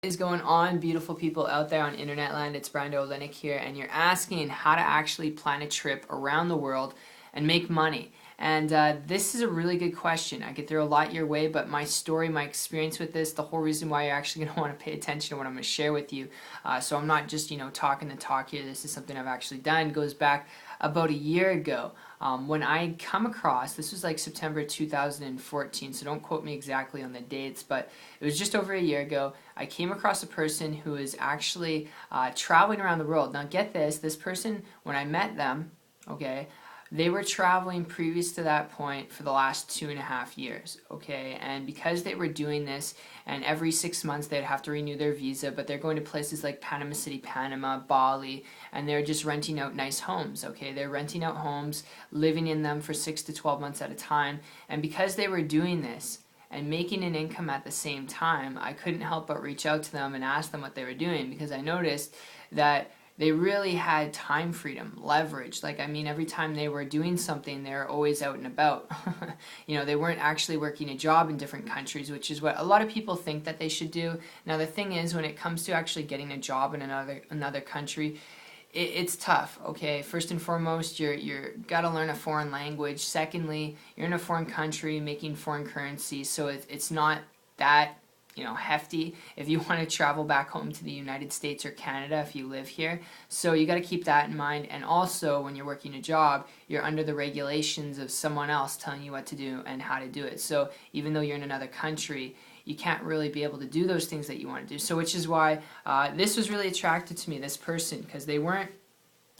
Is going on, beautiful people out there on internet land? It's Brando Olenek here, and you're asking how to actually plan a trip around the world and make money. And this is a really good question. I could throw a lot your way, but my story, my experience with this, the whole reason why you're actually going to want to pay attention to what I'm going to share with you. So I'm not just, talking the talk here. This is something I've actually done. It goes back about a year ago when I come across, this was like September 2014, so don't quote me exactly on the dates, but it was just over a year ago. I came across a person who is actually traveling around the world. Now get this person, when I met them, okay, they were traveling previous to that point for the last 2.5 years, okay? And because they were doing this, and every 6 months they'd have to renew their visa, but they're going to places like Panama City, Panama, Bali, and they're just renting out nice homes, okay? They're renting out homes, living in them for 6 to 12 months at a time, and because they were doing this and making an income at the same time, I couldn't help but reach out to them and ask them what they were doing, because I noticed that they really had time freedom, leverage. Every time they were doing something, they were always out and about. They weren't actually working a job in different countries, which is what a lot of people think that they should do. Now, the thing is, when it comes to actually getting a job in another country, it's tough, okay? First and foremost, you're got to learn a foreign language. Secondly, you're in a foreign country making foreign currency, so it's not that hefty if you want to travel back home to the United States or Canada if you live here. So you got to keep that in mind. And also, when you're working a job, you're under the regulations of someone else telling you what to do and how to do it. So even though you're in another country, you can't really be able to do those things that you want to do. So which is why this was really attracted to me, this person, because they weren't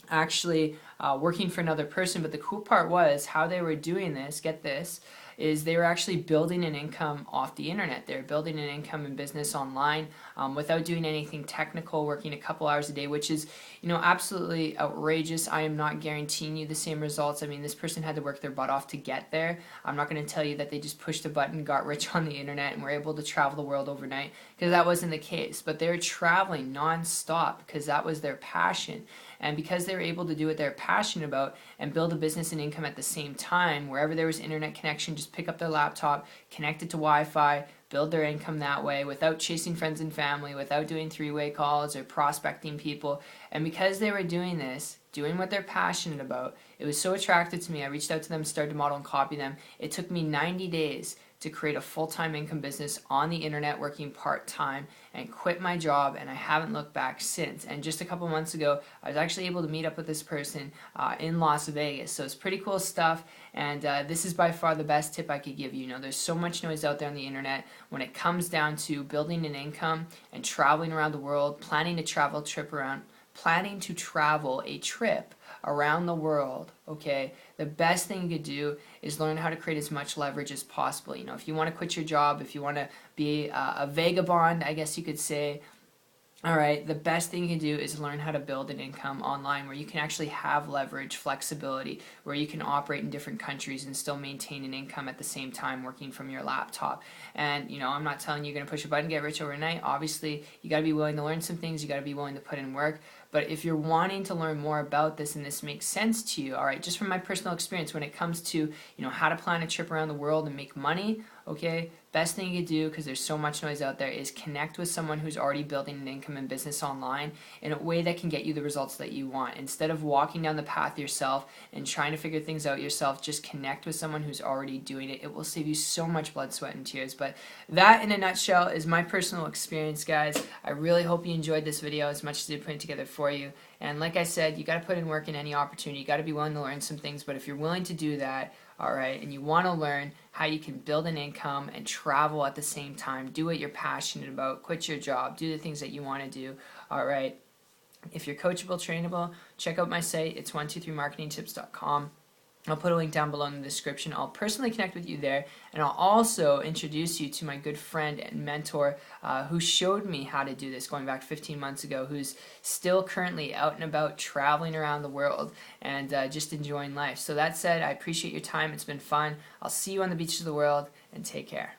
actually working for another person. But the cool part was how they were doing this, get this, is they were actually building an income off the internet. They're building an income in business online without doing anything technical, working a couple hours a day, which is, absolutely outrageous. I am not guaranteeing you the same results. This person had to work their butt off to get there. I'm not going to tell you that they just pushed a button, got rich on the internet, and were able to travel the world overnight, because that wasn't the case. But they were traveling nonstop because that was their passion. And because they were able to do what they're passionate about and build a business and income at the same time, wherever there was internet connection, just pick up their laptop, connect it to Wi-Fi, build their income that way without chasing friends and family, without doing three-way calls or prospecting people. And because they were doing this, doing what they're passionate about, it was so attractive to me. I reached out to them, started to model and copy them. It took me 90 days to create a full-time income business on the internet, working part-time, and quit my job, and I haven't looked back since. And just a couple months ago, I was actually able to meet up with this person in Las Vegas. So it's pretty cool stuff, and this is by far the best tip I could give you. There's so much noise out there on the internet when it comes down to building an income and traveling around the world, planning to travel a trip around the world, okay? The best thing you could do is learn how to create as much leverage as possible. If you want to quit your job, if you want to be a vagabond, I guess you could say, all right, the best thing you can do is learn how to build an income online where you can actually have leverage, flexibility, where you can operate in different countries and still maintain an income at the same time working from your laptop. And, I'm not telling you you're going to push a button, get rich overnight. Obviously, you got to be willing to learn some things. You got to be willing to put in work. But if you're wanting to learn more about this and this makes sense to you, all right, just from my personal experience when it comes to, how to plan a trip around the world and make money, okay, best thing you can do, because there's so much noise out there, is connect with someone who's already building an income and business online in a way that can get you the results that you want. Instead of walking down the path yourself and trying to figure things out yourself, just connect with someone who's already doing it. It will save you so much blood, sweat, and tears. But that, in a nutshell, is my personal experience, guys. I really hope you enjoyed this video as much as I put it together for you. And like I said, you got to put in work in any opportunity. You got to be willing to learn some things. But if you're willing to do that, all right, and you want to learn how you can build an income and travel at the same time, do what you're passionate about, quit your job, do the things that you want to do, all right. If you're coachable, trainable, check out my site. It's 123marketingtips.com. I'll put a link down below in the description. I'll personally connect with you there, and I'll also introduce you to my good friend and mentor who showed me how to do this going back 15 months ago, who's still currently out and about traveling around the world and just enjoying life. So that said, I appreciate your time. It's been fun. I'll see you on the beaches of the world, and take care.